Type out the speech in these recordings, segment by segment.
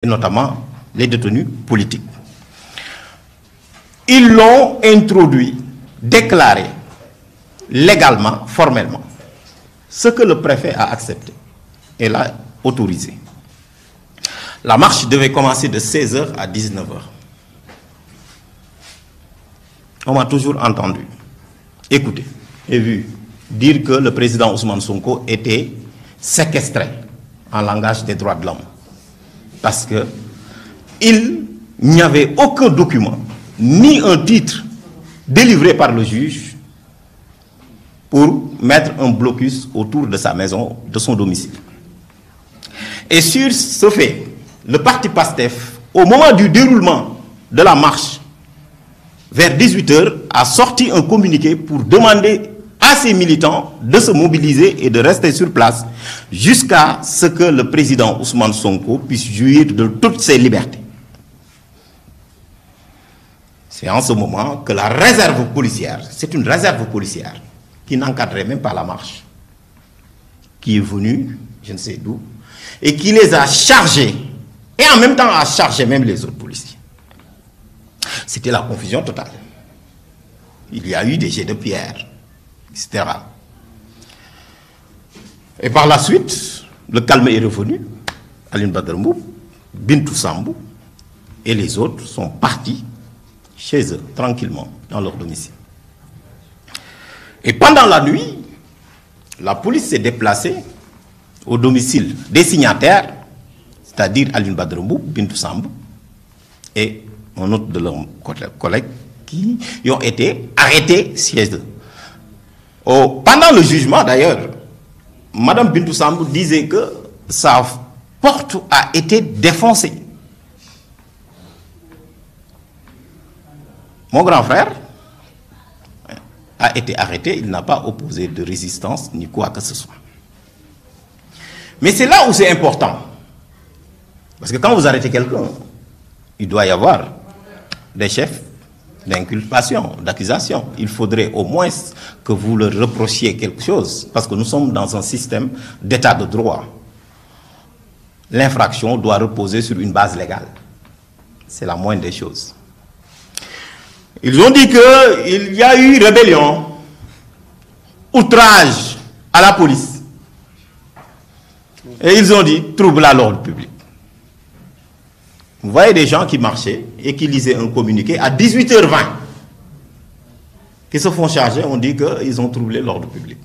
et notamment les détenus politiques. Ils l'ont introduit, déclaré légalement, formellement, ce que le préfet a accepté et l'a autorisé. La marche devait commencer de 16h à 19h. On m'a toujours entendu, écouté et vu dire que le président Ousmane Sonko était séquestré en langage des droits de l'homme. Parce qu'il n'y avait aucun document, ni un titre délivré par le juge pour mettre un blocus autour de sa maison, de son domicile. Et sur ce fait, le parti PASTEF, au moment du déroulement de la marche, vers 18h, a sorti un communiqué pour demander à ses militants de se mobiliser et de rester sur place jusqu'à ce que le président Ousmane Sonko puisse jouir de toutes ses libertés. C'est en ce moment que la réserve policière, c'est une réserve policière qui n'encadrait même pas la marche, qui est venue, je ne sais d'où, et qui les a chargés, et en même temps a chargé même les autres policiers. C'était la confusion totale. Il y a eu des jets de pierre, etc. Et par la suite, le calme est revenu. Alioune Badara Mboup, Bintou Sambou et les autres sont partis chez eux, tranquillement, dans leur domicile. Et pendant la nuit, la police s'est déplacée au domicile des signataires, c'est-à-dire Alioune Badara Mboup, Bintou Sambou et un autre de leurs collègues qui ont été arrêtés chez eux. Pendant le jugement, d'ailleurs, Mme Bintou Sambou disait que sa porte a été défoncée. Mon grand frère a été arrêté, il n'a pas opposé de résistance ni quoi que ce soit. Mais c'est là où c'est important. Parce que quand vous arrêtez quelqu'un, il doit y avoir des chefs d'inculpation, d'accusation. Il faudrait au moins que vous leur reprochiez quelque chose, parce que nous sommes dans un système d'état de droit. L'infraction doit reposer sur une base légale. C'est la moindre des choses. Ils ont dit qu'il y a eu rébellion, outrage à la police. Et ils ont dit trouble à l'ordre public. Vous voyez des gens qui marchaient et qui lisaient un communiqué à 18h20, qui se font charger, on dit qu'ils ont troublé l'ordre public.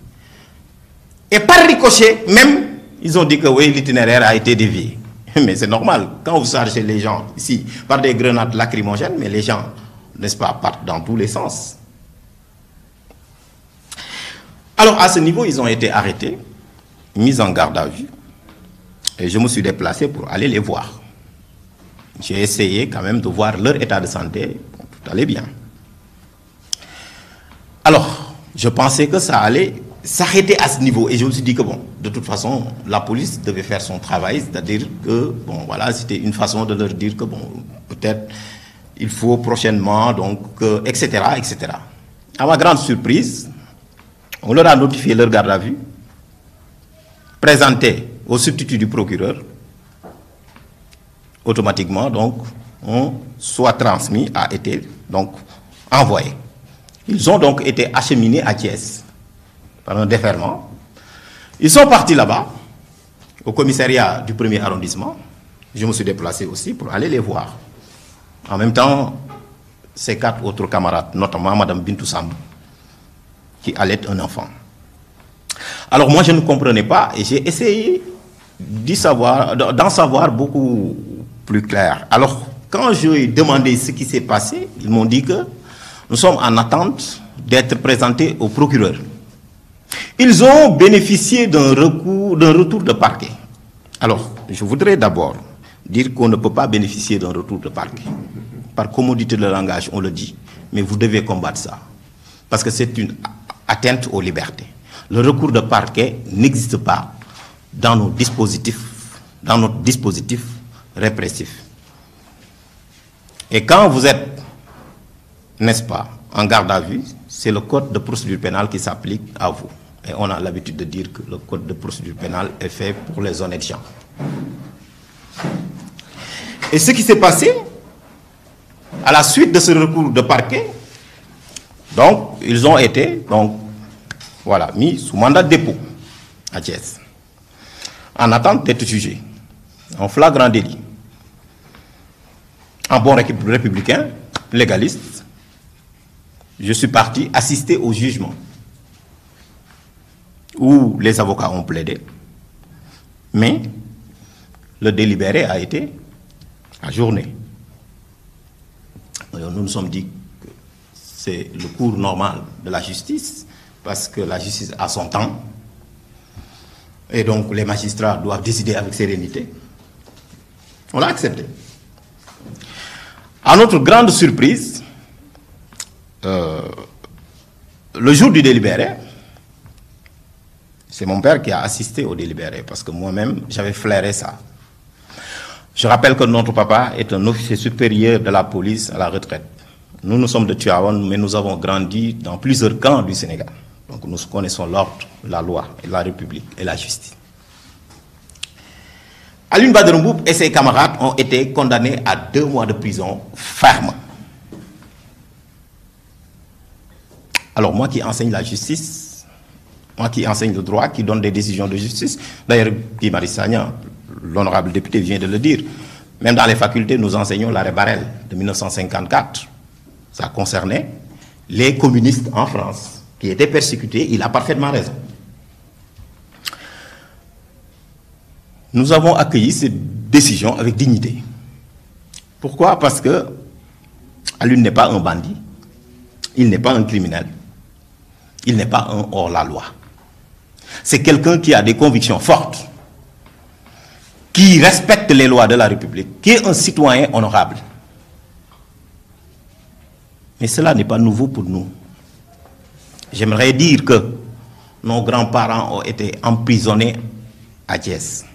Et par ricochet, même, ils ont dit que oui, l'itinéraire a été dévié. Mais c'est normal, quand vous chargez les gens ici par des grenades lacrymogènes, mais les gens, n'est-ce pas, partent dans tous les sens. Alors à ce niveau, ils ont été arrêtés, mis en garde à vue, et je me suis déplacé pour aller les voir. J'ai essayé quand même de voir leur état de santé. Bon, tout allait bien. Alors, je pensais que ça allait s'arrêter à ce niveau. Et je me suis dit que, bon, de toute façon, la police devait faire son travail. C'est-à-dire que, bon, voilà, c'était une façon de leur dire que, bon, peut-être, il faut prochainement, donc, etc., etc. À ma grande surprise, on leur a notifié leur garde à vue, présenté au substitut du procureur. Automatiquement, donc, on soit transmis, a été donc envoyé. Ils ont donc été acheminés à Thiès par un déferlement. Ils sont partis là-bas, au commissariat du 1er arrondissement. Je me suis déplacé aussi pour aller les voir. En même temps, ces 4 autres camarades, notamment Mme Bintou Sambou, qui allait un enfant. Alors moi, je ne comprenais pas et j'ai essayé d'en savoir beaucoup plus clair. Alors, quand j'ai demandé ce qui s'est passé, ils m'ont dit que nous sommes en attente d'être présentés au procureur. Ils ont bénéficié d'un retour de parquet. Alors, je voudrais d'abord dire qu'on ne peut pas bénéficier d'un retour de parquet. Par commodité de langage, on le dit. Mais vous devez combattre ça. Parce que c'est une atteinte aux libertés. Le recours de parquet n'existe pas dans notre dispositif répressif. Et quand vous êtes, n'est-ce pas, en garde à vue, c'est le code de procédure pénale qui s'applique à vous. Et on a l'habitude de dire que le code de procédure pénale est fait pour les honnêtes gens. Et ce qui s'est passé, à la suite de ce recours de parquet, donc, ils ont été voilà, mis sous mandat de dépôt à Thiès, en attente d'être jugés, en flagrant délit. En bon républicain, légaliste, je suis parti assister au jugement, où les avocats ont plaidé, mais le délibéré a été ajourné. Nous nous sommes dit que c'est le cours normal de la justice, parce que la justice a son temps, et donc les magistrats doivent décider avec sérénité. On l'a accepté. À notre grande surprise, le jour du délibéré, c'est mon père qui a assisté au délibéré, parce que moi-même, j'avais flairé ça. Je rappelle que notre papa est un officier supérieur de la police à la retraite. Nous sommes de Tivaouane, mais nous avons grandi dans plusieurs camps du Sénégal. Donc nous connaissons l'ordre, la loi, et la République et la justice. Alioune Badara Mboup et ses camarades ont été condamnés à 2 mois de prison ferme. Alors moi qui enseigne la justice, moi qui enseigne le droit, qui donne des décisions de justice, d'ailleurs Guy Marius Sagna, l'honorable député vient de le dire, même dans les facultés nous enseignons l'arrêt Barrel de 1954. Ça concernait les communistes en France qui étaient persécutés, il a parfaitement raison. Nous avons accueilli cette décision avec dignité. Pourquoi? Parce que Alioune n'est pas un bandit, il n'est pas un criminel, il n'est pas un hors-la-loi. C'est quelqu'un qui a des convictions fortes, qui respecte les lois de la République, qui est un citoyen honorable. Mais cela n'est pas nouveau pour nous. J'aimerais dire que nos grands-parents ont été emprisonnés à Thiès.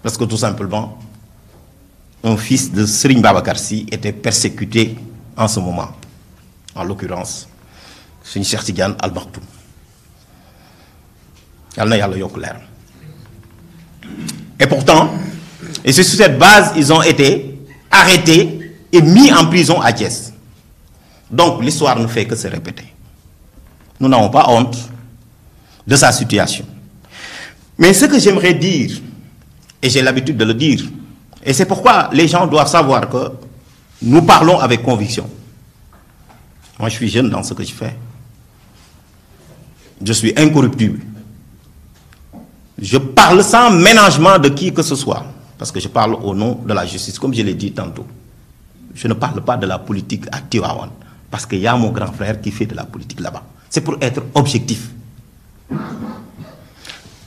Parce que tout simplement, un fils de Serigne Babacar Sy était persécuté en ce moment. En l'occurrence, Serigne Cheikh Tidiane Al Maktoum. Yal na Yalla yok leer. Et pourtant, et c'est sur cette base, ils ont été arrêtés et mis en prison à Thiès. Donc l'histoire ne fait que se répéter. Nous n'avons pas honte de sa situation. Mais ce que j'aimerais dire, et j'ai l'habitude de le dire, et c'est pourquoi les gens doivent savoir que nous parlons avec conviction. Moi je suis jeune dans ce que je fais. Je suis incorruptible. Je parle sans ménagement de qui que ce soit, parce que je parle au nom de la justice, comme je l'ai dit tantôt. Je ne parle pas de la politique à Tivaouane, parce qu'il y a mon grand frère qui fait de la politique là-bas. C'est pour être objectif.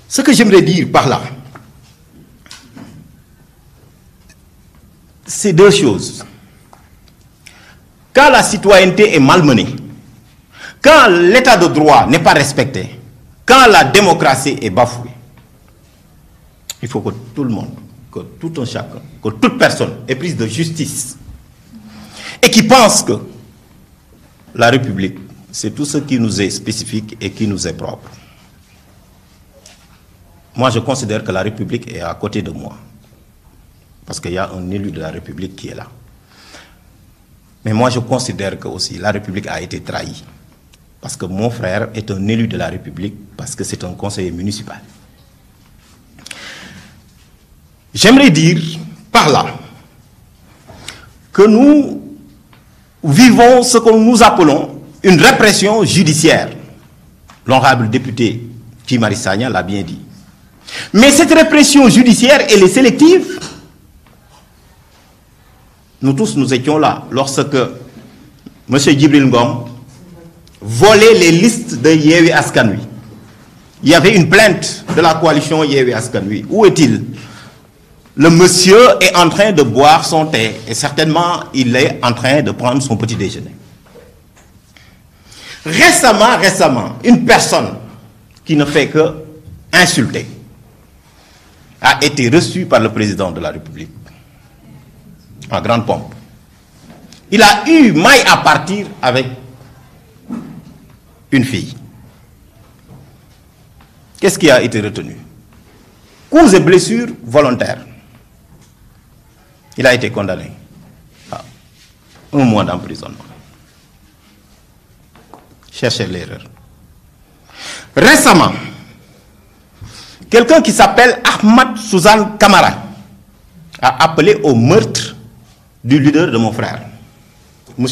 Ce que j'aimerais dire par là, c'est 2 choses. Quand la citoyenneté est malmenée, quand l'état de droit n'est pas respecté, quand la démocratie est bafouée, il faut que tout le monde, que tout un chacun, que toute personne ait prise de justice et qui pense que la République, c'est tout ce qui nous est spécifique et qui nous est propre. Moi, je considère que la République est à côté de moi. Parce qu'il y a un élu de la République qui est là. Mais moi, je considère que aussi la République a été trahie. Parce que mon frère est un élu de la République, parce que c'est un conseiller municipal. J'aimerais dire par là que nous vivons ce que nous appelons une répression judiciaire. L'honorable député Guy Marius Sagna l'a bien dit. Mais cette répression judiciaire, elle est sélective. Nous tous, nous étions là lorsque M. Djibril Ngom volait les listes de Yewwi Askan Wi. Il y avait une plainte de la coalition Yewwi Askan Wi. Où est-il? Le monsieur est en train de boire son thé et certainement il est en train de prendre son petit déjeuner. Récemment, une personne qui ne fait que insulter a été reçue par le président de la République en grande pompe. Il a eu maille à partir avec une fille. Qu'est-ce qui a été retenu? Coups et blessures volontaires. Il a été condamné à 1 mois d'emprisonnement. Cherchez l'erreur. Récemment, quelqu'un qui s'appelle Ahmad Suzanne Camara a appelé au meurtre du leader de mon frère, M.